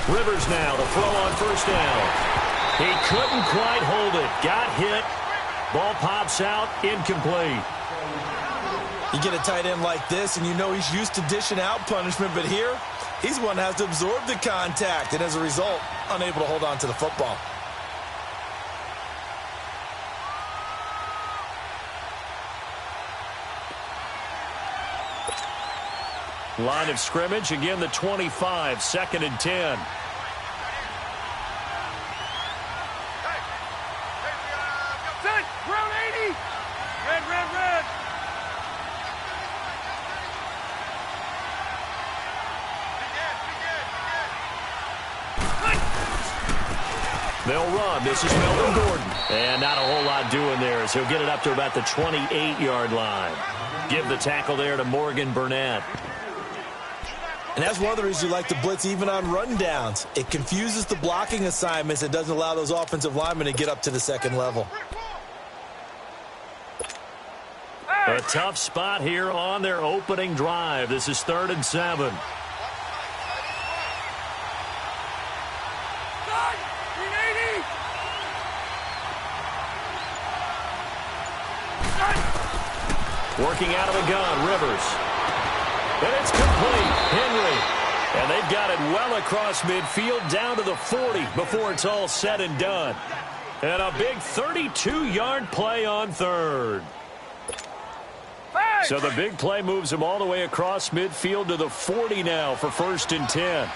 Rivers now to throw on first down. He couldn't quite hold it. Got hit. Ball pops out. Incomplete. You get a tight end like this, and you know he's used to dishing out punishment, but here, he's one that has to absorb the contact, and as a result, unable to hold on to the football. Line of scrimmage, again the 25, 2nd and 10. Round 80! Red! They'll run. This is Melvin Gordon. And not a whole lot doing there as he'll get it up to about the 28-yard line. Give the tackle there to Morgan Burnett. And that's one of the reasons you like to blitz even on rundowns. It confuses the blocking assignments. It doesn't allow those offensive linemen to get up to the second level. A tough spot here on their opening drive. This is 3rd and 7. Working out of the gun, Rivers. And it's complete. Henry. And they've got it well across midfield down to the 40 before it's all said and done. And a big 32-yard play on 3rd. So the big play moves him all the way across midfield to the 40 now for 1st and 10.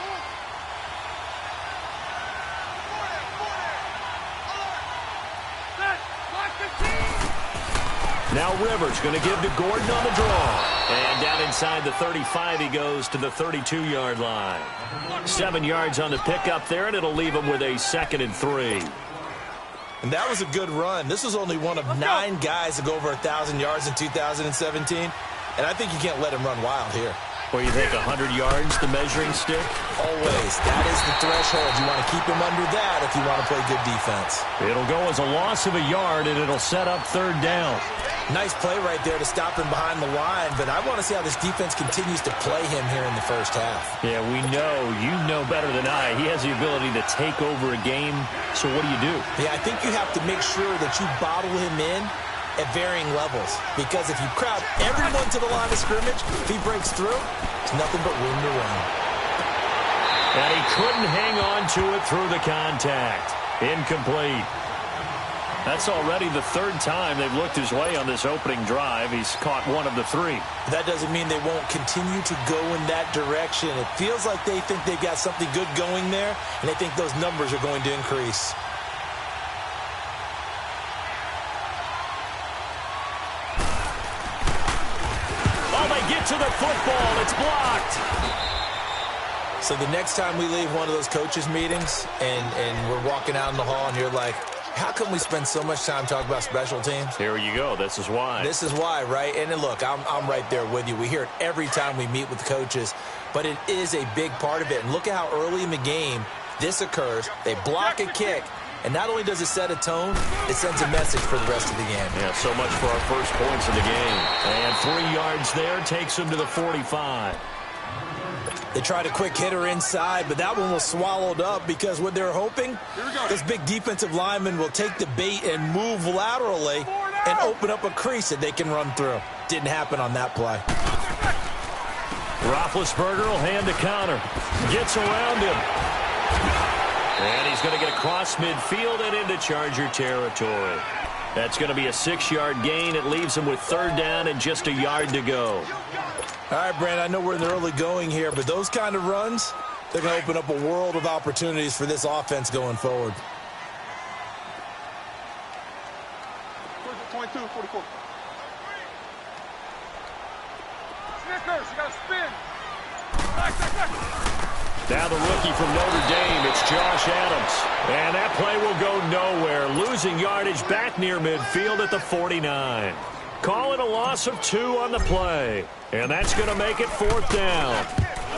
Now Rivers going to give to Gordon on the draw. And down inside the 35 he goes to the 32-yard line. 7 yards on the pickup there, and it'll leave him with a 2nd and 3. And that was a good run. This was only one of 9 guys to go over 1,000 yards in 2017. And I think you can't let him run wild here. Where you think 100 yards, the measuring stick? Always. That is the threshold. You want to keep him under that if you want to play good defense. It'll go as a loss of a yard, and it'll set up 3rd down. Nice play right there to stop him behind the line, but I want to see how this defense continues to play him here in the first half. Yeah, we know. You know better than I. He has the ability to take over a game, so what do you do? Yeah, I think you have to make sure that you bottle him in at varying levels, because if you crowd everyone to the line of scrimmage, if he breaks through, it's nothing but room to run. And he couldn't hang on to it through the contact. Incomplete. That's already the 3rd time they've looked his way on this opening drive. He's caught 1 of the 3. That doesn't mean they won't continue to go in that direction. It feels like they think they've got something good going there, and they think those numbers are going to increase. Oh, they get to the football. It's blocked. So the next time we leave one of those coaches' meetings and we're walking out in the hall and you're like, how come we spend so much time talking about special teams? Here you go. This is why. This is why, right? And then look, I'm right there with you. We hear it every time we meet with coaches, but it is a big part of it. And look at how early in the game this occurs. They block a kick, and not only does it set a tone, it sends a message for the rest of the game. Yeah, so much for our first points in the game. And 3 yards there takes them to the 45. They tried a quick hitter inside, but that one was swallowed up because what they're hoping, this big defensive lineman will take the bait and move laterally and open up a crease that they can run through. Didn't happen on that play. Roethlisberger will hand the counter. Gets around him. And he's going to get across midfield and into Charger territory. That's going to be a 6-yard gain. It leaves him with 3rd down and just a yard to go. All right, Brand, I know we're in the early going here, but those kind of runs, they're going to open up a world of opportunities for this offense going forward. 22, 44. Snickers, you got to spin. Now the rookie from Notre Dame, it's Josh Adams. And that play will go nowhere. Losing yardage back near midfield at the 49. Call it a loss of 2 on the play. And that's going to make it 4th down.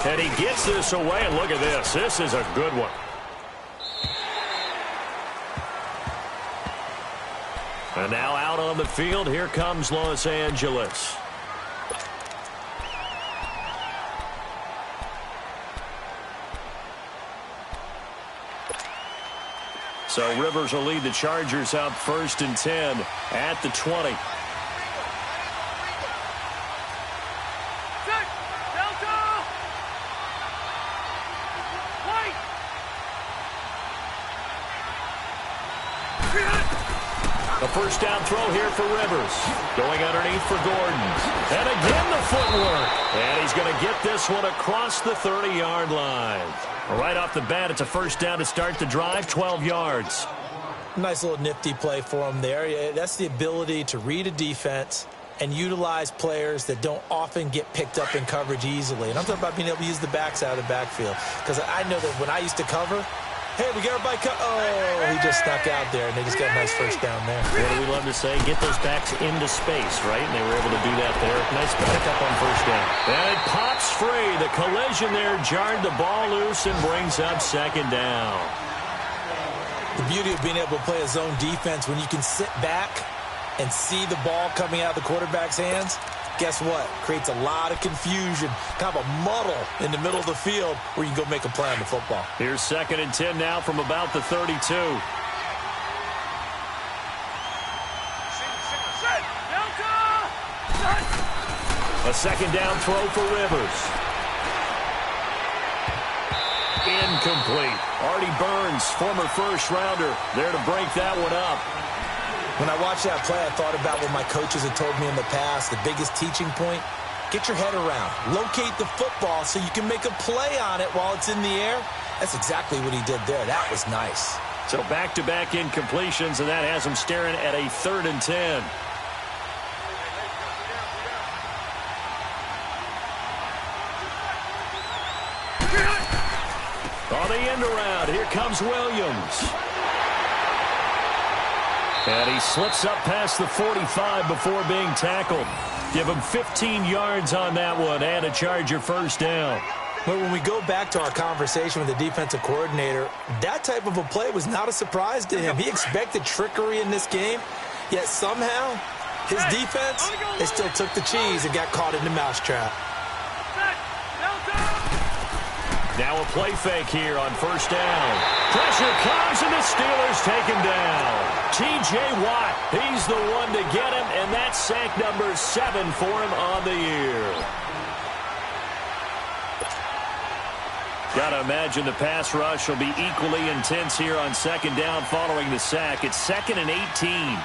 And he gets this away, and look at this. This is a good one. And now out on the field, here comes Los Angeles. So Rivers will lead the Chargers out 1st and 10 at the 20. A first down throw here for Rivers. Going underneath for Gordon. And again the footwork. And he's going to get this one across the 30-yard line. Right off the bat, it's a first down to start the drive, 12 yards. Nice little nifty play for him there. That's the ability to read a defense and utilize players that don't often get picked up in coverage easily. And I'm talking about being able to use the backside of the backfield. Because I know that when I used to cover, hey, we got everybody oh, he just snuck out there, and they just got a nice first down there. What do we love to say? Get those backs into space, right? And they were able to do that there. Nice pickup on first down. And it pops free. The collision there jarred the ball loose and brings up second down. The beauty of being able to play a zone defense when you can sit back and see the ball coming out of the quarterback's hands, guess what? Creates a lot of confusion, kind of a muddle in the middle of the field where you can go make a play on the football. Here's 2nd and 10 now from about the 32. A second down throw for Rivers. Incomplete. Artie Burns, former first-rounder, there to break that one up. When I watched that play, I thought about what my coaches had told me in the past. The biggest teaching point, get your head around. Locate the football so you can make a play on it while it's in the air. That's exactly what he did there. That was nice. So back-to-back incompletions, and that has him staring at a 3rd and 10. On the end around, here comes Williams. And he slips up past the 45 before being tackled. Give him 15 yards on that one and a Charger first down. But when we go back to our conversation with the defensive coordinator, that type of a play was not a surprise to him. He expected trickery in this game, yet somehow his defense, they still took the cheese and got caught in the mousetrap. Now a play fake here on first down. Pressure comes, and the Steelers take him down. T.J. Watt, he's the one to get him, and that's sack number 7 for him on the year. Got to imagine the pass rush will be equally intense here on second down following the sack. It's 2nd and 18.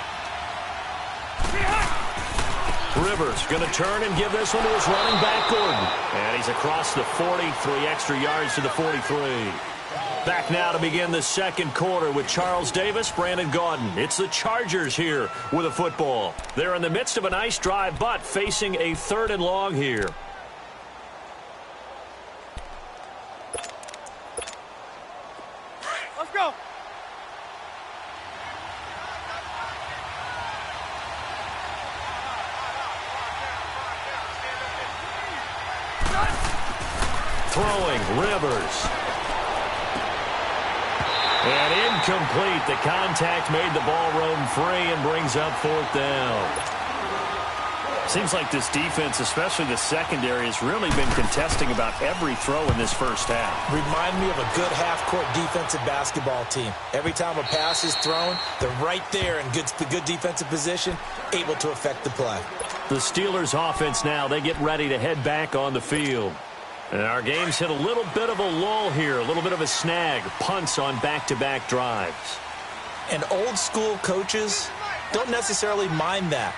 Rivers going to turn and give this one to his running back, Gordon. And he's across the 40, 3 extra yards to the 43. Back now to begin the second quarter with Charles Davis, Brandon Gaudin. It's the Chargers here with a football. They're in the midst of a nice drive, but facing a 3rd and long here. Let's go. Throwing, Rivers. And incomplete. The contact made the ball roam free and brings up 4th down. Seems like this defense, especially the secondary, has really been contesting about every throw in this first half. Remind me of a good half-court defensive basketball team. Every time a pass is thrown, they're right there in good defensive position, able to affect the play. The Steelers offense now, they get ready to head back on the field. And our game's hit a little bit of a lull here, a little bit of a snag, punts on back-to-back drives. And old-school coaches don't necessarily mind that.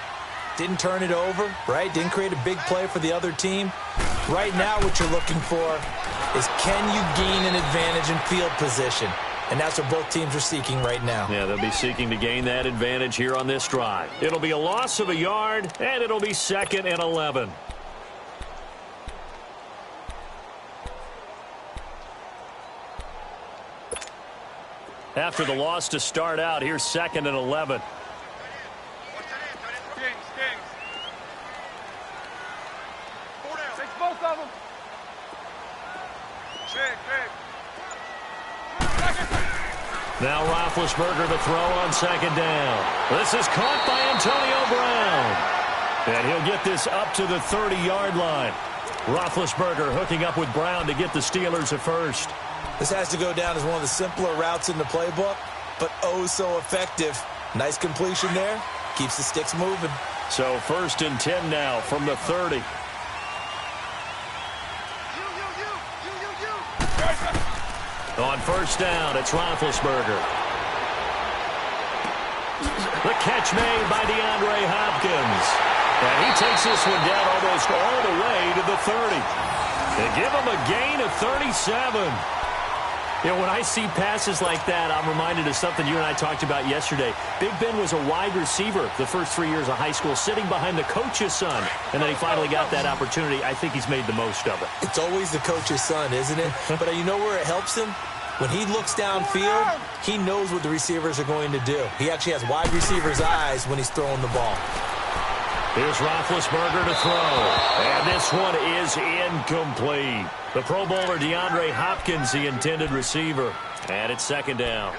Didn't turn it over, right? Didn't create a big play for the other team. Right now what you're looking for is, can you gain an advantage in field position? And that's what both teams are seeking right now. Yeah, they'll be seeking to gain that advantage here on this drive. It'll be a loss of a yard, and it'll be 2nd and 11. After the loss to start out, here's 2nd and 11. Takes both of them. Now Roethlisberger to throw on 2nd down. This is caught by Antonio Brown. And he'll get this up to the 30-yard line. Roethlisberger hooking up with Brown to get the Steelers at first. This has to go down as one of the simpler routes in the playbook. but oh so effective. Nice completion there. Keeps the sticks moving. So 1st and 10 now from the 30. On 1st down, it's Roethlisberger. The catch made by DeAndre Hopkins. And he takes this one down almost all the way to the 30. They give him a gain of 37. You know, when I see passes like that, I'm reminded of something you and I talked about yesterday. Big Ben was a wide receiver the first 3 years of high school, sitting behind the coach's son. And then he finally got that opportunity. I think he's made the most of it. It's always the coach's son, isn't it? But you know where it helps him? When he looks downfield, he knows what the receivers are going to do. He actually has wide receivers' eyes when he's throwing the ball. Here's Roethlisberger to throw. And this one is incomplete. The Pro Bowler DeAndre Hopkins, the intended receiver. And it's 2nd down.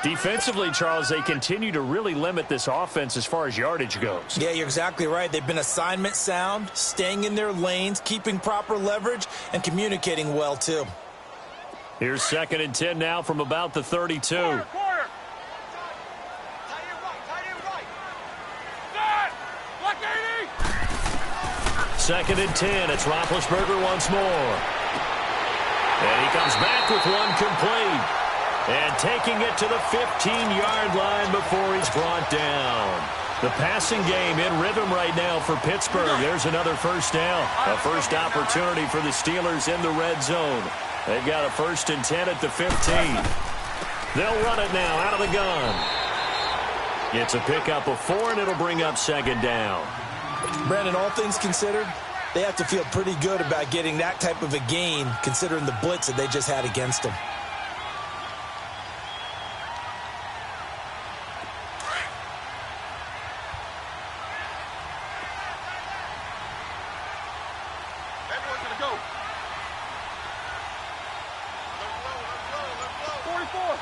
Defensively, Charles, they continue to really limit this offense as far as yardage goes. Yeah, you're exactly right. They've been assignment sound, staying in their lanes, keeping proper leverage, and communicating well, too. Here's 2nd and 10 now from about the 32. Quarter. 2nd and 10. It's Roethlisberger once more. And he comes back with one complete. And taking it to the 15-yard line before he's brought down. The passing game in rhythm right now for Pittsburgh. There's another 1st down. A first opportunity for the Steelers in the red zone. They've got a 1st and 10 at the 15. They'll run it now out of the gun. It's a pickup of 4, and it'll bring up 2nd down. Brandon, all things considered, they have to feel pretty good about getting that type of a gain, considering the blitz that they just had against them. Everyone's going to go. 44.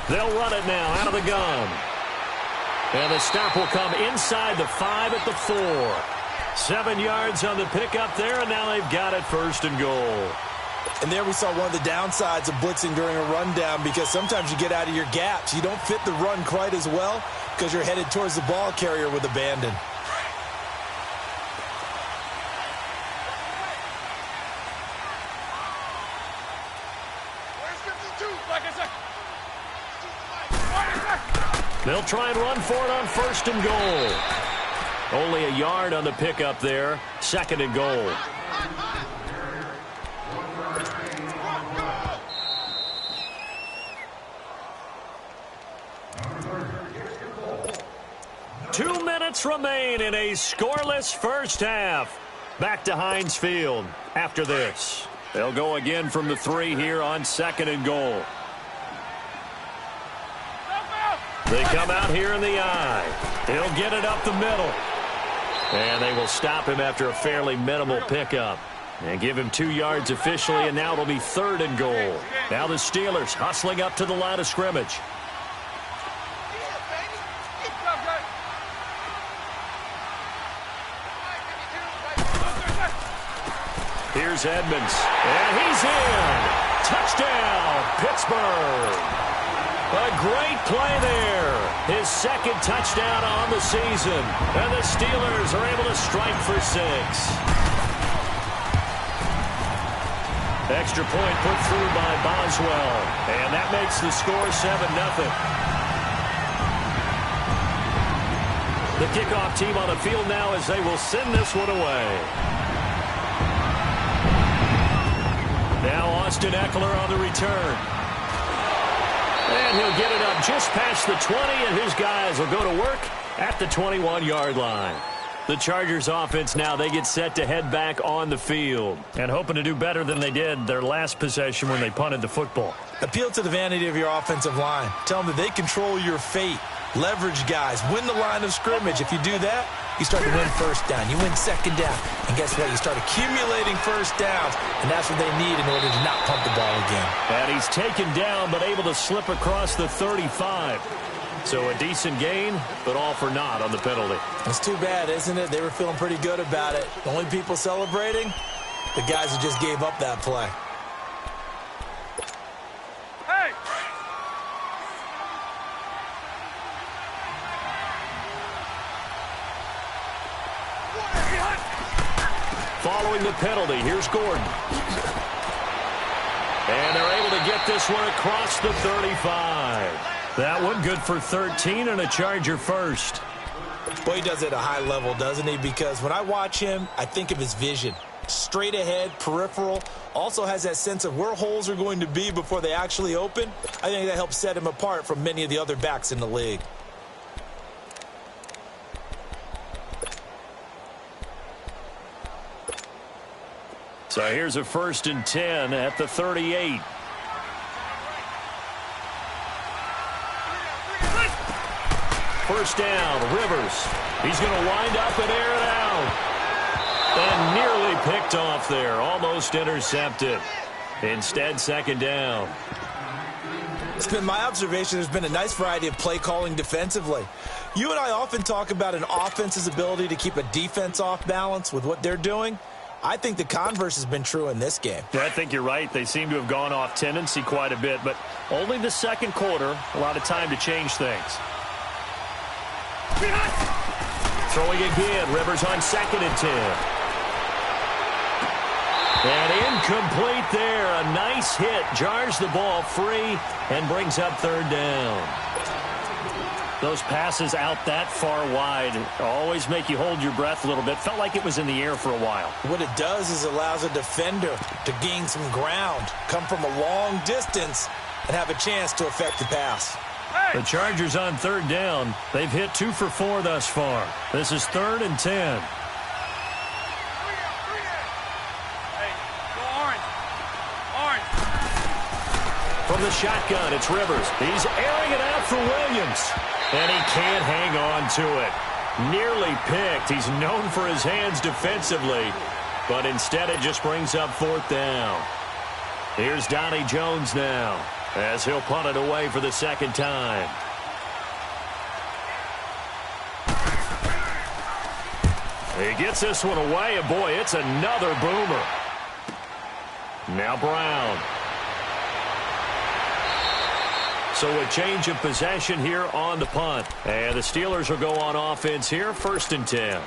They'll run it now out of the gun. And the stop will come inside the 5 at the 4. 7 yards on the pickup there, and now they've got it 1st and goal. And there we saw one of the downsides of blitzing during a rundown, because sometimes you get out of your gaps. You don't fit the run quite as well because you're headed towards the ball carrier with abandon. They'll try and run for it on 1st and goal. Only a yard on the pickup there. 2nd and goal. Two minutes remain in a scoreless first half. Back to Heinz Field after this. They'll go again from the 3 here on 2nd and goal. They come out here in the eye. He'll get it up the middle. And they will stop him after a fairly minimal pickup. And give him 2 yards officially, and now it'll be 3rd and goal. Now the Steelers hustling up to the line of scrimmage. Here's Edmonds. And he's in. Touchdown, Pittsburgh. A great play there. His 2nd touchdown on the season. And the Steelers are able to strike for 6. Extra point put through by Boswell. And that makes the score 7-0. The kickoff team on the field now as they will send this one away. Now Austin Eckler on the return. And he'll get it up just past the 20, and his guys will go to work at the 21-yard line. The Chargers offense now, they get set to head back on the field and hoping to do better than they did their last possession when they punted the football. Appeal to the vanity of your offensive line. Tell them that they control your fate. Leverage guys. Win the line of scrimmage. If you do that, you start to win 1st down. You win 2nd down. And guess what? You start accumulating 1st downs. And that's what they need in order to not pump the ball again. And he's taken down but able to slip across the 35. So a decent gain, but all for naught on the penalty. It's too bad, isn't it? They were feeling pretty good about it. The only people celebrating, the guys who just gave up that play. following the penalty. Here's Gordon. And they're able to get this one across the 35. That one good for 13 and a Charger first. Boy, he does it at a high level, doesn't he? Because when I watch him, I think of his vision. Straight ahead, peripheral, also has that sense of where holes are going to be before they actually open. I think that helps set him apart from many of the other backs in the league. So here's a 1st and 10 at the 38. First down, Rivers. He's going to wind up and air it out. And nearly picked off there. Almost intercepted. Instead, 2nd down. It's been my observation there's been a nice variety of play calling defensively. You and I often talk about an offense's ability to keep a defense off balance with what they're doing. I think the converse has been true in this game. Yeah, I think you're right. They seem to have gone off tendency quite a bit, but only the 2nd quarter, a lot of time to change things. Throwing again, Rivers on 2nd and 10. And incomplete there. A nice hit. Jars the ball free and brings up 3rd down. Those passes out that far wide always make you hold your breath a little bit. Felt like it was in the air for a while. What it does is allows a defender to gain some ground, come from a long distance, and have a chance to affect the pass. The Chargers on 3rd down. They've hit 2 for 4 thus far. This is 3rd and 10. From the shotgun, it's Rivers. He's airing it out for Williams. And he can't hang on to it. Nearly picked. He's known for his hands defensively. But instead it just brings up 4th down. Here's Donnie Jones now, as he'll punt it away for the 2nd time. He gets this one away, and boy, it's another boomer. Now Brown. So a change of possession here on the punt. And the Steelers will go on offense here, 1st and 10.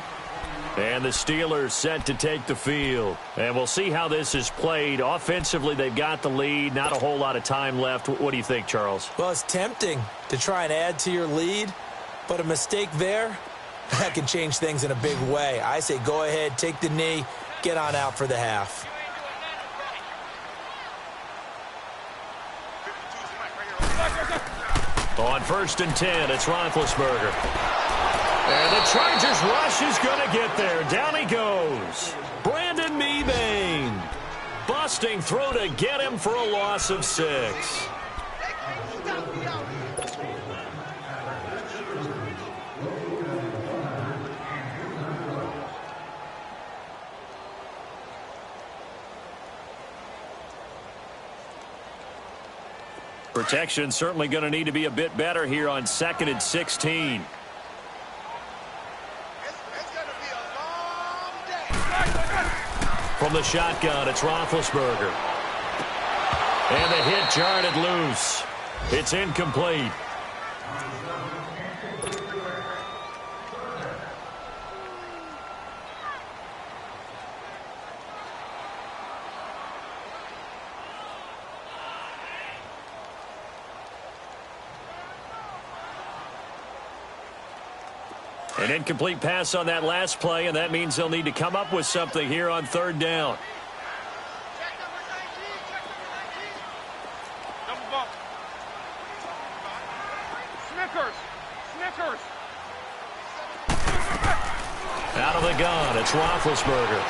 And the Steelers set to take the field. And we'll see how this is played. Offensively, they've got the lead. Not a whole lot of time left. What do you think, Charles? Well, it's tempting to try and add to your lead, but a mistake there, that can change things in a big way. I say go ahead, take the knee, get on out for the half. On 1st and 10, it's Roethlisberger. And the Chargers rush is going to get there. Down he goes. Brandon Mebane. Busting through to get him for a loss of 6. Protection certainly going to need to be a bit better here on 2nd and 16. From the shotgun, it's Roethlisberger. And the hit jarred it loose. It's incomplete. An incomplete pass on that last play, and that means they'll need to come up with something here on 3rd down. Snickers. Out of the gun, it's Roethlisberger.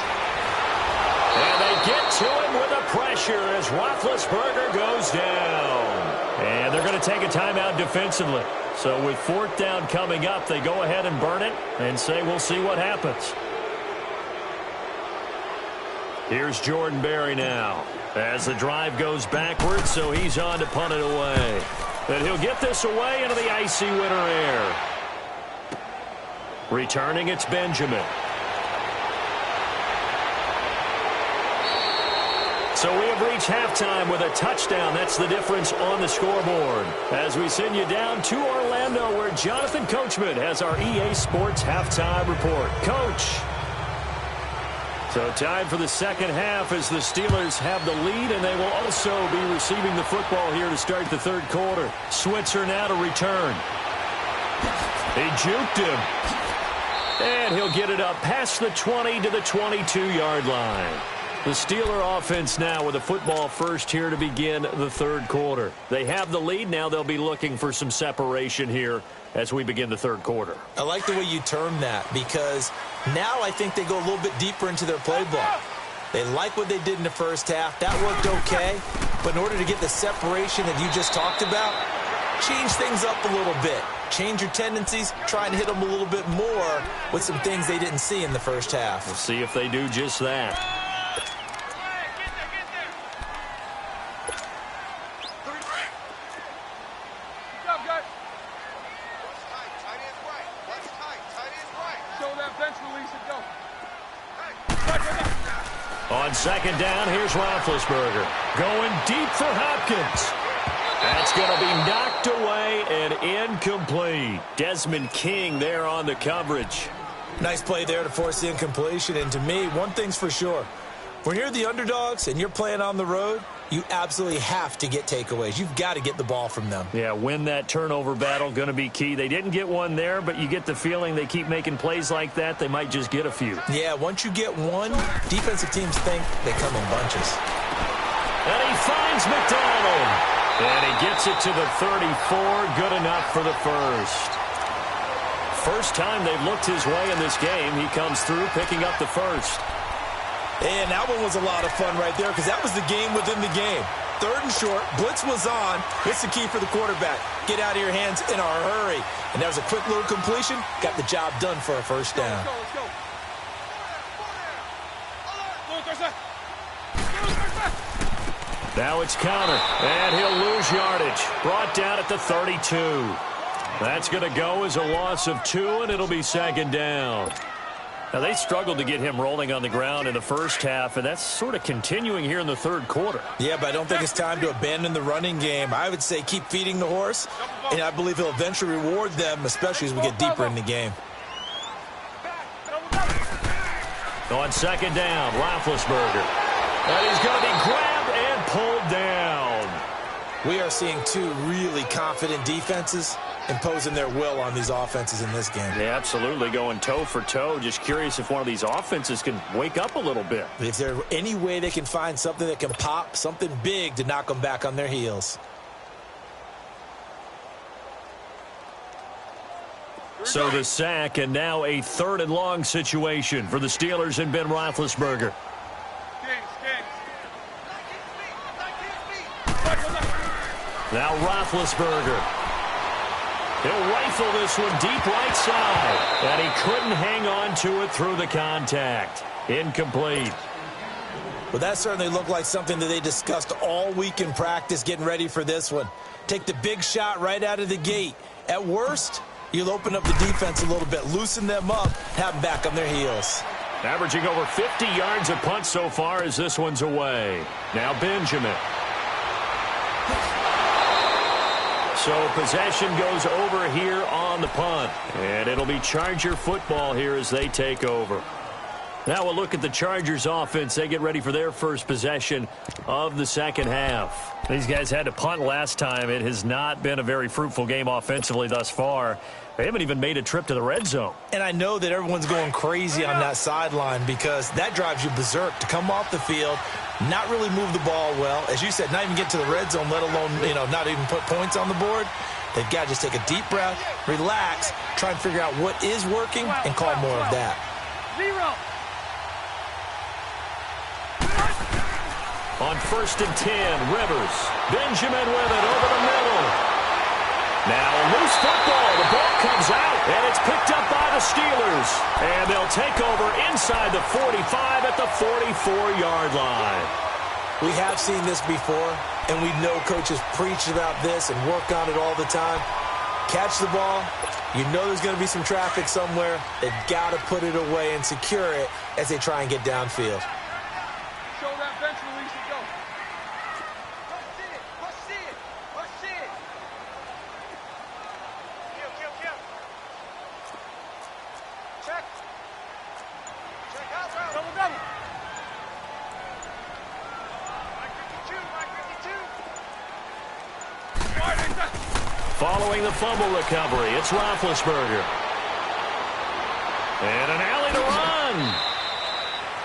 And they get to him with the pressure as Roethlisberger goes down. And they're going to take a timeout defensively. So with 4th down coming up, they go ahead and burn it and say we'll see what happens. Here's Jordan Berry now as the drive goes backwards, so he's on to punt it away. And he'll get this away into the icy winter air. Returning, it's Benjamin. So we have reached halftime with a touchdown. That's the difference on the scoreboard. As we send you down to Orlando, where Jonathan Coachman has our EA Sports Halftime Report. Coach. So time for the second half as the Steelers have the lead, and they will also be receiving the football here to start the third quarter. Switzer now to return. He juked him. And he'll get it up past the 20 to the 22-yard line. The Steeler offense now with the football first here to begin the third quarter. They have the lead. Now they'll be looking for some separation here as we begin the third quarter. I like the way you term that because now I think they go a little bit deeper into their playbook. They like what they did in the first half. That worked okay. But in order to get the separation that you just talked about, change things up a little bit. Change your tendencies. Try and hit them a little bit more with some things they didn't see in the first half. We'll see if they do just that. On second down, here's Roethlisberger. Going deep for Hopkins. That's going to be knocked away and incomplete. Desmond King there on the coverage. Nice play there to force the incompletion. And to me, one thing's for sure. When you're the underdogs and you're playing on the road, you absolutely have to get takeaways. You've got to get the ball from them. Yeah, win that turnover battle, going to be key. They didn't get one there, but you get the feeling they keep making plays like that, they might just get a few. Yeah, once you get one, defensive teams think they come in bunches. And he finds McDonald. And he gets it to the 34. Good enough for the first. First time they've looked his way in this game. He comes through picking up the first. And that one was a lot of fun right there because that was the game within the game. Third and short, blitz was on. What's the key for the quarterback? Get out of your hands in a hurry. And that was a quick little completion. Got the job done for a first down. Let's go. Now it's counter, and he'll lose yardage. Brought down at the 32. That's going to go as a loss of 2, and it'll be second down. Now, they struggled to get him rolling on the ground in the first half, and that's sort of continuing here in the third quarter. Yeah, but I don't think it's time to abandon the running game. I would say keep feeding the horse, and I believe he'll eventually reward them, especially as we get deeper in the game. On second down, Roethlisberger. And he's going to be grabbed and pulled down. We are seeing two really confident defenses imposing their will on these offenses in this game. Yeah, absolutely, going toe for toe. Just curious if one of these offenses can wake up a little bit. If there's any way they can find something that can pop, something big to knock them back on their heels. So the sack, and now a third and long situation for the Steelers and Ben Roethlisberger. Now Roethlisberger. He'll rifle this one deep right side. And he couldn't hang on to it through the contact. Incomplete. Well, that certainly looked like something that they discussed all week in practice getting ready for this one. Take the big shot right out of the gate. At worst, you'll open up the defense a little bit, loosen them up, have them back on their heels. Averaging over 50 yards a punt so far as this one's away. Now Benjamin. So possession goes over here on the punt. And it'll be Charger football here as they take over. Now we'll look at the Chargers offense. They get ready for their first possession of the second half. These guys had to punt last time. It has not been a very fruitful game offensively thus far. They haven't even made a trip to the red zone. And I know that everyone's going crazy on that sideline because that drives you berserk to come off the field, not really move the ball well. As you said, not even get to the red zone, let alone, not even put points on the board. They've got to just take a deep breath, relax, try and figure out what is working, and call more of that. On 1st and 10, Rivers. Benjamin with it over the middle. Now loose football. The ball comes out, and it's picked up by the Steelers. And they'll take over inside the 45 at the 44-yard line. We have seen this before, and we know coaches preach about this and work on it all the time. Catch the ball. You know there's going to be some traffic somewhere. They've got to put it away and secure it as they try and get downfield. Show that bench release and go. Push it. Push it. Push it. Kill. Check. Check out, bro. Double. Following the fumble recovery, it's Roethlisberger. And an alley to run.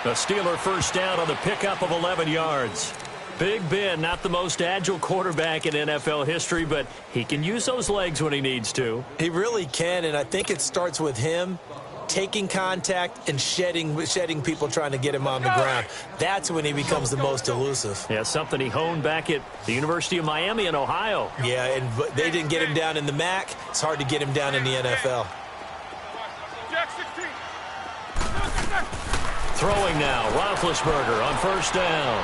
The Steeler first down on the pickup of 11 yards. Big Ben, not the most agile quarterback in NFL history, but he can use those legs when he needs to. He really can, and I think it starts with him taking contact and shedding people trying to get him on the ground. That's when he becomes the most elusive. Yeah, something he honed back at the University of Miami in Ohio. Yeah, and they didn't get him down in the MAC. It's hard to get him down in the NFL. Throwing now, Roethlisberger on first down.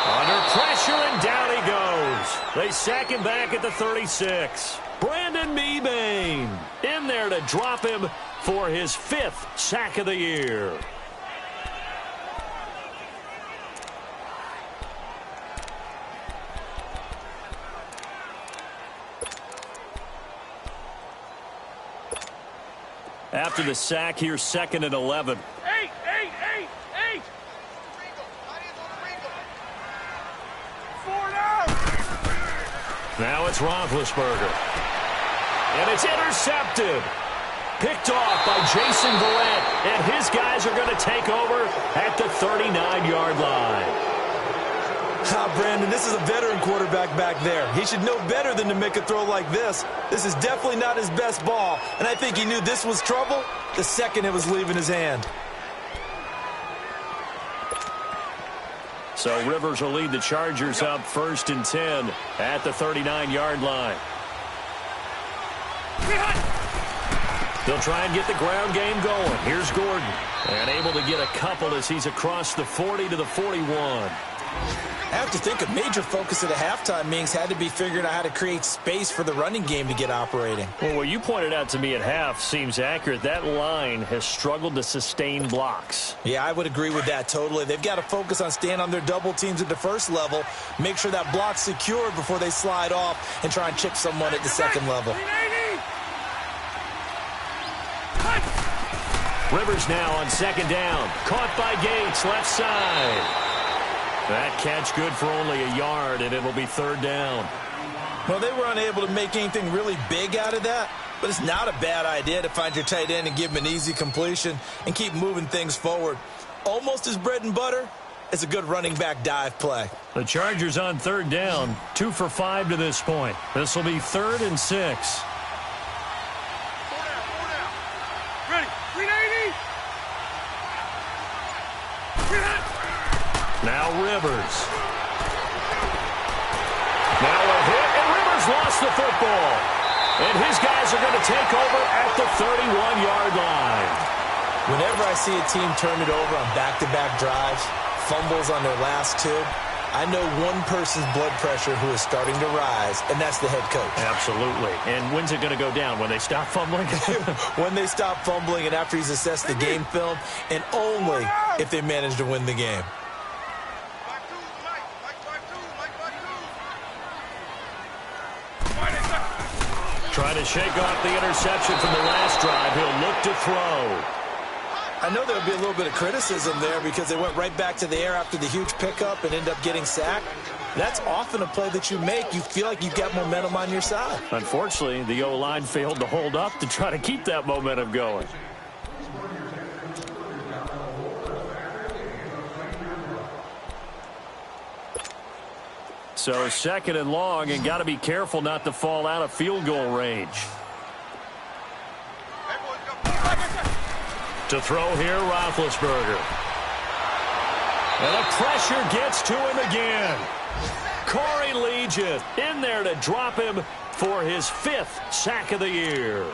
Under pressure, and down he goes. They sack him back at the 36. Brandon Mebane in there to drop him for his 5th sack of the year. After the sack, here's 2nd and 11. Eight. Now it's Roethlisberger. And it's intercepted. Picked off by Jason Verrett. And his guys are going to take over at the 39-yard line. Brandon, this is a veteran quarterback back there. He should know better than to make a throw like this. This is definitely not his best ball. And I think he knew this was trouble the second it was leaving his hand. So Rivers will lead the Chargers up 1st and 10 at the 39-yard line. They'll try and get the ground game going. Here's Gordon. And able to get a couple as he's across the 40 to the 41. I have to think a major focus at a halftime means had to be figuring out how to create space for the running game to get operating. Well, what you pointed out to me at half seems accurate. That line has struggled to sustain blocks. Yeah, I would agree with that totally. They've got to focus on staying on their double teams at the first level, make sure that block's secured before they slide off and try and chip someone at the second level. Rivers now on 2nd down. Caught by Gates, left side. That catch good for only a yard, and it'll be 3rd down. Well, they were unable to make anything really big out of that, but it's not a bad idea to find your tight end and give him an easy completion and keep moving things forward. Almost as bread and butter as a good running back dive play. The Chargers on 3rd down, 2 for 5 to this point. This will be 3rd and 6. Now Rivers. Now a hit, and Rivers lost the football. And his guys are going to take over at the 31-yard line. Whenever I see a team turn it over on back-to-back drives, fumbles on their last 2, I know one person's blood pressure who is starting to rise, and that's the head coach. Absolutely. And when's it going to go down? When they stop fumbling? When they stop fumbling and after he's assessed the game film, and only if they manage to win the game. Trying to shake off the interception from the last drive. He'll look to throw. I know there'll be a little bit of criticism there because they went right back to the air after the huge pickup and end up getting sacked. That's often a play that you make. You feel like you've got momentum on your side. Unfortunately, the O-line failed to hold up to try to keep that momentum going. So 2nd and long, and got to be careful not to fall out of field goal range. To throw here, Roethlisberger. And the pressure gets to him again. Corey Legion in there to drop him for his 5th sack of the year.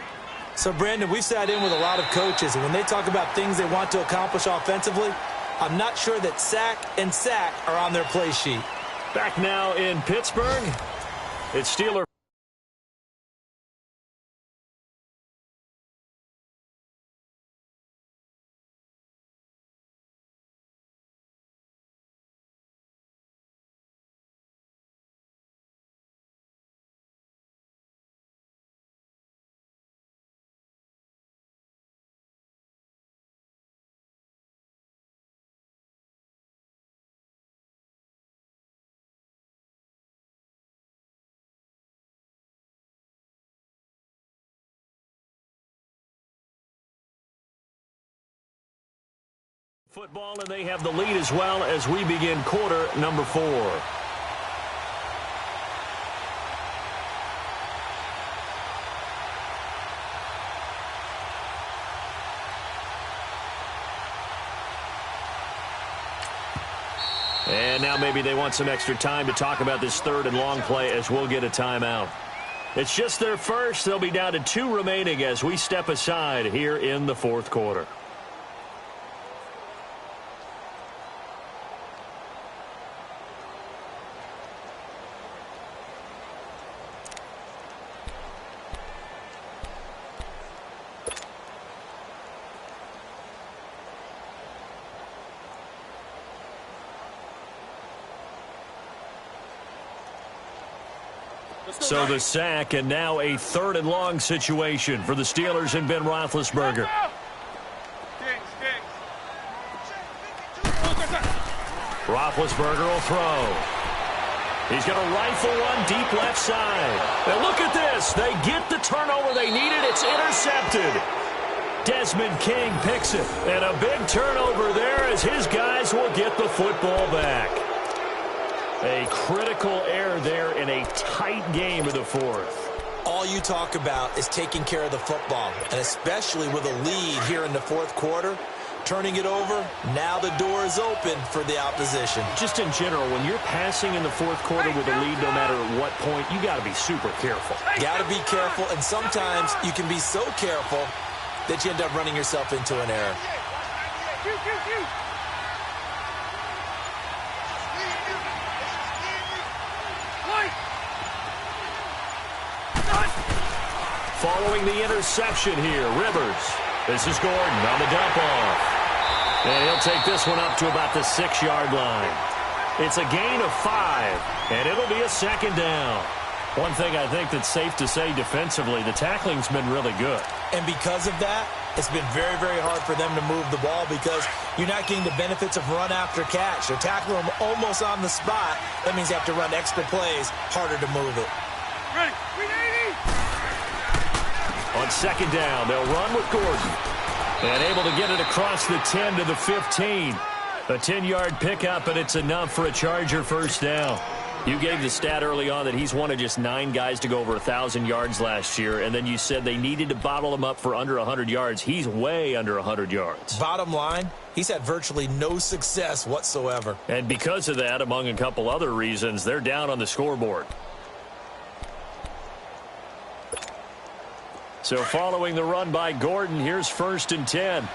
So, Brandon, we sat in with a lot of coaches, and when they talk about things they want to accomplish offensively, I'm not sure that sack and sack are on their play sheet. Back now in Pittsburgh, it's Steeler. Football, and they have the lead as well as we begin quarter number 4. And now maybe they want some extra time to talk about this third and long play as we'll get a timeout. It's just their first. They'll be down to 2 remaining as we step aside here in the fourth quarter. So the sack, and now a third and long situation for the Steelers and Ben Roethlisberger. Roethlisberger will throw. He's going to rifle one deep left side. And look at this. They get the turnover they needed. It's intercepted. Desmond King picks it. And a big turnover there as his guys will get the football back. A critical error there in a tight game of the fourth. All you talk about is taking care of the football, and especially with a lead here in the fourth quarter. Turning it over, now the door is open for the opposition. Just in general, when you're passing in the fourth quarter with a lead, no matter at what point, you got to be super careful. Got to be careful, and sometimes you can be so careful that you end up running yourself into an error. Following the interception here, Rivers. This is Gordon on the dump off. And he'll take this one up to about the 6-yard line. It's a gain of 5, and it'll be a second down. One thing I think that's safe to say defensively, the tackling's been really good. And because of that, it's been very, very hard for them to move the ball because you're not getting the benefits of run after catch. They're tackling them almost on the spot. That means you have to run extra plays, harder to move it. Ready. On second down, they'll run with Gordon. And able to get it across the 10 to the 15. A 10-yard pickup, and it's enough for a Charger first down. You gave the stat early on that he's one of just 9 guys to go over 1,000 yards last year, and then you said they needed to bottle him up for under 100 yards. He's way under 100 yards. Bottom line, he's had virtually no success whatsoever. And because of that, among a couple other reasons, they're down on the scoreboard. So following the run by Gordon, here's 1st and 10.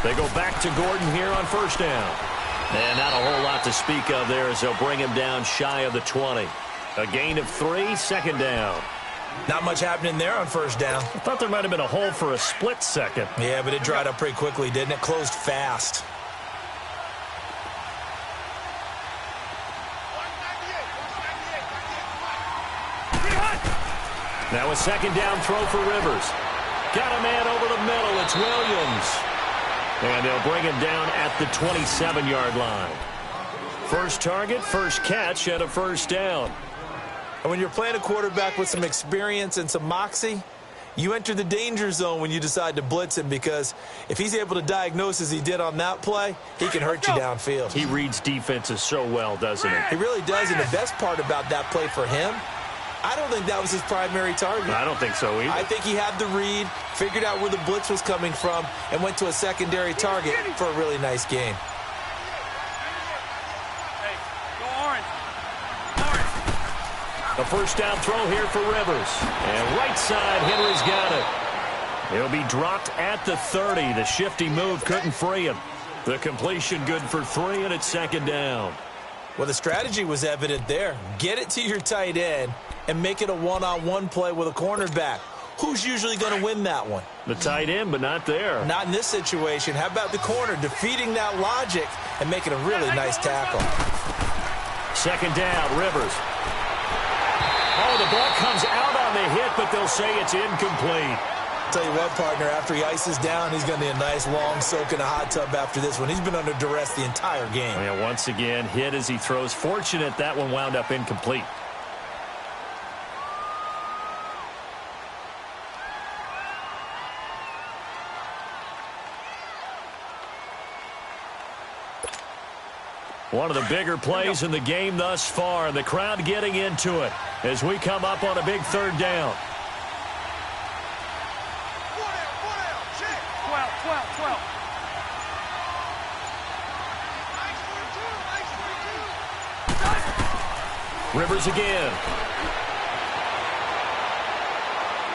They go back to Gordon here on first down. And not a whole lot to speak of there as they'll bring him down shy of the 20. A gain of 3, second down. Not much happening there on first down. I thought there might have been a hole for a split second. Yeah, but it dried up pretty quickly, didn't it? Closed fast. Now a second down throw for Rivers. Got a man over the middle. It's Williams. And they'll bring him down at the 27-yard line. First target, first catch, and a first down. And when you're playing a quarterback with some experience and some moxie, you enter the danger zone when you decide to blitz him because if he's able to diagnose as he did on that play, he can hurt you downfield. He reads defenses so well, doesn't he? He really does, and the best part about that play for him, I don't think that was his primary target. I don't think so either. I think he had the read, figured out where the blitz was coming from, and went to a secondary target for a really nice game. Hey, go orange. A first down throw here for Rivers. And right side, Henry's got it. He'll be dropped at the 30. The shifty move couldn't free him. The completion good for 3, and it's second down. Well, the strategy was evident there. Get it to your tight end and make it a one-on-one play with a cornerback. Who's usually going to win that one? The tight end, but not there. Not in this situation. How about the corner defeating that logic and making a really nice tackle? Second down, Rivers. Oh, the ball comes out on the hit, but they'll say it's incomplete. Tell you what, partner, after he ices down, he's going to need a nice long soak in a hot tub after this one. He's been under duress the entire game. Yeah, once again, hit as he throws. Fortunate that one wound up incomplete. One of the bigger plays in the game thus far. The crowd getting into it as we come up on a big third down. 12. Rivers again.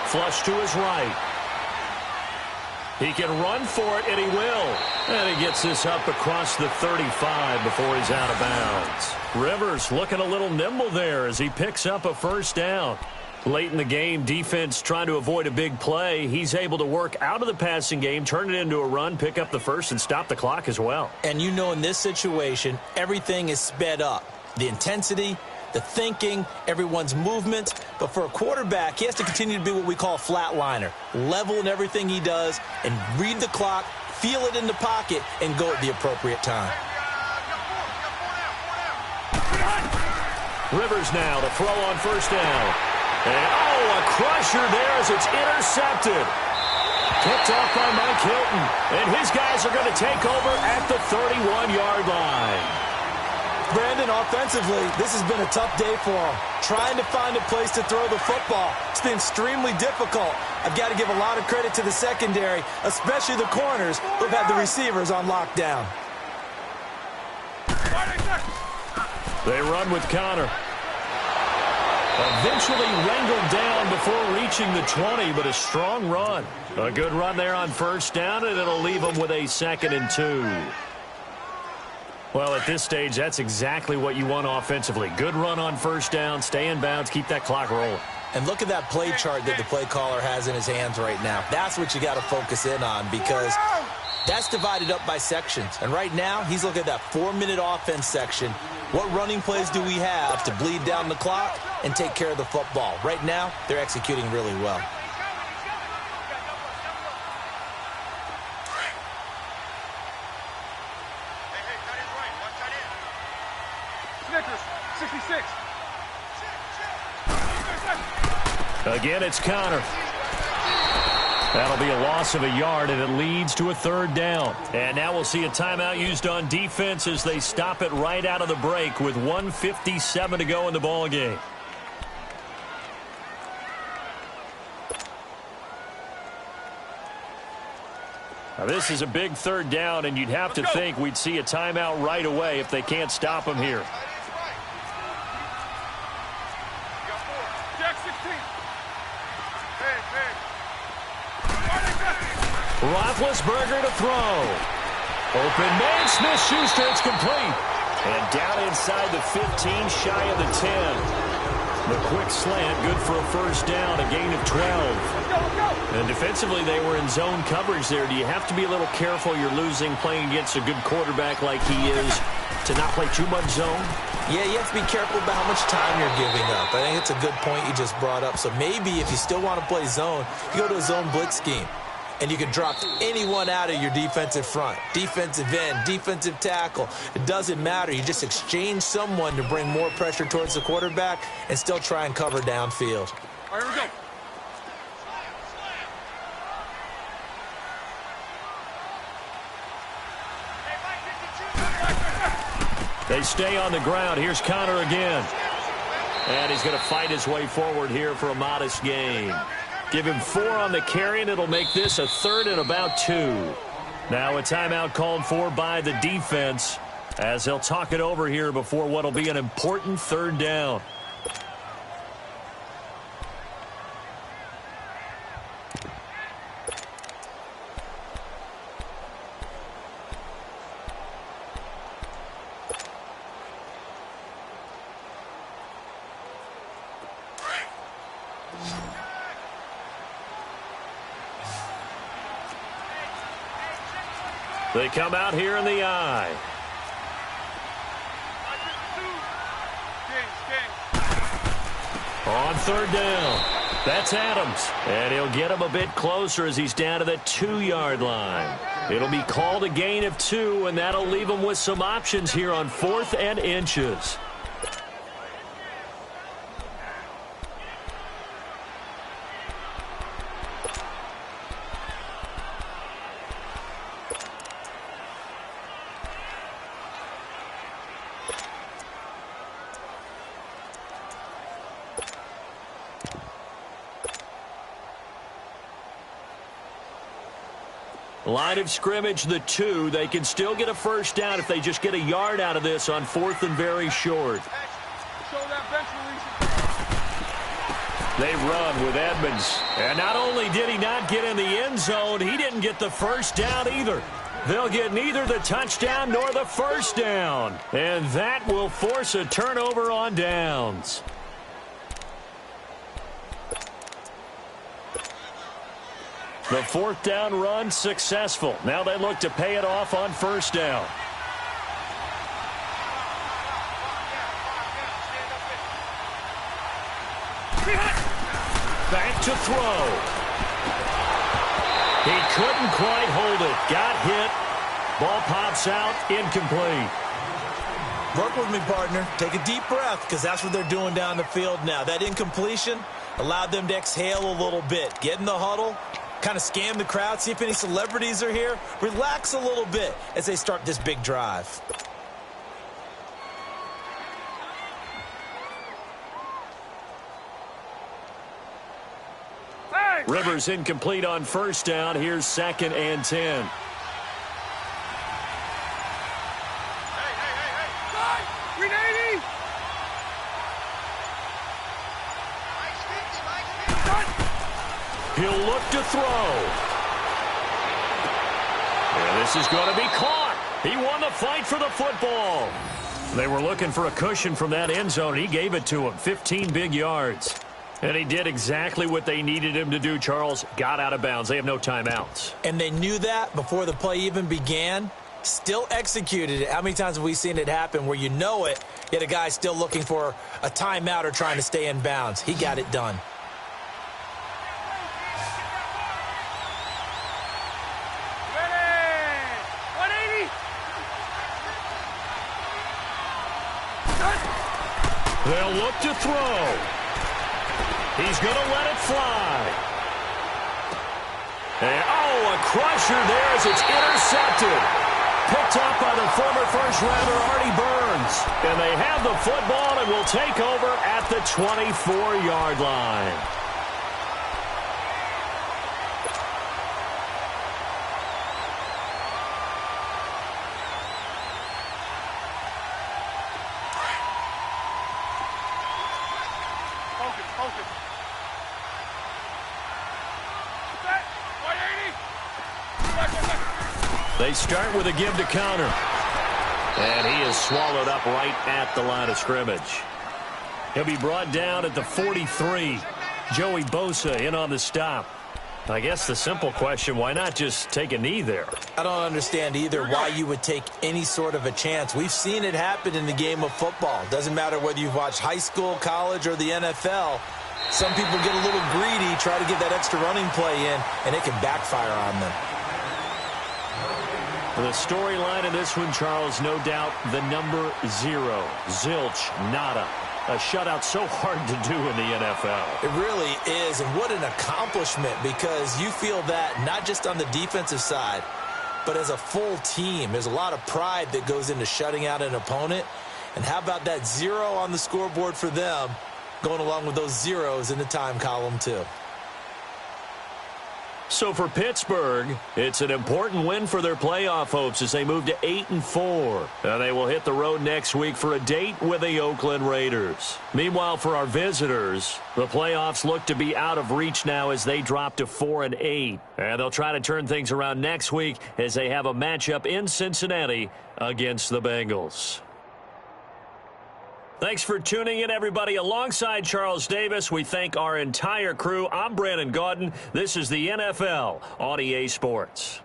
Flush to his right. He can run for it, and he will. And he gets this up across the 35 before he's out of bounds. Rivers looking a little nimble there as he picks up a first down. Late in the game, defense trying to avoid a big play. He's able to work out of the passing game, turn it into a run, pick up the first, and stop the clock as well. And you know, in this situation, everything is sped up. The intensity, the thinking, everyone's movement. But for a quarterback, he has to continue to be what we call a flatliner. Level in everything he does and read the clock, feel it in the pocket, and go at the appropriate time. Rivers now to throw on first down. And, a crusher there as it's intercepted. Picked off by Mike Hilton. And his guys are going to take over at the 31-yard line. Brandon, offensively, this has been a tough day for him. Trying to find a place to throw the football. It's been extremely difficult. I've got to give a lot of credit to the secondary, especially the corners who've had the receivers on lockdown. They run with Connor. Eventually wrangled down before reaching the 20, but a strong run. A good run there on first down, and it'll leave them with a 2nd and 2. Well, at this stage, that's exactly what you want offensively. Good run on first down, stay in bounds, keep that clock rolling. And look at that play chart that the play caller has in his hands right now. That's what you got to focus in on because that's divided up by sections. And right now, he's looking at that 4-minute offense section. What running plays do we have to bleed down the clock and take care of the football? Right now, they're executing really well. Snickers, 66. Again, it's Connor. That'll be a loss of a yard, and it leads to a 3rd down. And now we'll see a timeout used on defense as they stop it right out of the break with 1:57 to go in the ballgame. Now, this is a big 3rd down, and you'd have to think we'd see a timeout right away if they can't stop him here. Jack 16. Hey. Roethlisberger to throw. Open man, Smith-Schuster, it's complete. And down inside the 15, shy of the 10. The quick slant, good for a first down, a gain of 12. Let's go. And defensively, they were in zone coverage there. Do you have to be a little careful? You're losing playing against a good quarterback like he is to not play too much zone? Yeah, you have to be careful about how much time you're giving up. I think it's a good point you just brought up. So maybe if you still want to play zone, you go to a zone blitz scheme. And you can drop anyone out of your defensive front. Defensive end, defensive tackle. It doesn't matter. You just exchange someone to bring more pressure towards the quarterback and still try and cover downfield. All right, here we go. They stay on the ground. Here's Connor again. And he's going to fight his way forward here for a modest gain. Give him 4 on the carry, and it'll make this a 3rd and about 2. Now a timeout called for by the defense as they'll talk it over here before what'll be an important 3rd down. They come out here in the eye. On 3rd down. That's Adams. And he'll get him a bit closer as he's down to the 2-yard line. It'll be called a gain of 2, and that'll leave him with some options here on 4th and inches. Line of scrimmage, the 2. They can still get a first down if they just get a yard out of this on 4th and very short. Show that bench release. They run with Edmonds. And not only did he not get in the end zone, he didn't get the first down either. They'll get neither the touchdown nor the first down. And that will force a turnover on downs. The 4th down run successful. Now they look to pay it off on first down. Back to throw. He couldn't quite hold it. Got hit. Ball pops out. Incomplete. Work with me, partner. Take a deep breath, because that's what they're doing down the field now. That incompletion allowed them to exhale a little bit. Get in the huddle. Kind of scan the crowd, see if any celebrities are here. Relax a little bit as they start this big drive. Hey! Rivers incomplete on first down. Here's 2nd and 10. Hey! 380! He'll look to throw. And this is going to be caught. He won the fight for the football. They were looking for a cushion from that end zone. He gave it to him. 15 big yards. And he did exactly what they needed him to do, Charles. Got out of bounds. They have no timeouts. And they knew that before the play even began. Still executed it. How many times have we seen it happen where you know it, yet a guy's still looking for a timeout or trying to stay in bounds? He got it done. They'll look to throw. He's going to let it fly. And, a crusher there as it's intercepted. Picked up by the former first-rounder Artie Burns. And they have the football and will take over at the 24-yard line. They start with a give to counter. And he is swallowed up right at the line of scrimmage. He'll be brought down at the 43. Joey Bosa in on the stop. I guess the simple question, why not just take a knee there? I don't understand either why you would take any sort of a chance. We've seen it happen in the game of football. Doesn't matter whether you've watched high school, college, or the NFL. Some people get a little greedy, try to get that extra running play in, and it can backfire on them. The storyline in this one, Charles, no doubt the number 0. Zilch, nada. A shutout so hard to do in the NFL. It really is, and what an accomplishment, because you feel that not just on the defensive side, but as a full team. There's a lot of pride that goes into shutting out an opponent. And how about that 0 on the scoreboard for them, going along with those zeros in the time column too. So for Pittsburgh, it's an important win for their playoff hopes as they move to 8-4. And they will hit the road next week for a date with the Oakland Raiders. Meanwhile, for our visitors, the playoffs look to be out of reach now as they drop to 4-8. And they'll try to turn things around next week as they have a matchup in Cincinnati against the Bengals. Thanks for tuning in, everybody. Alongside Charles Davis, we thank our entire crew. I'm Brandon Gaudin. This is the NFL on EA Sports.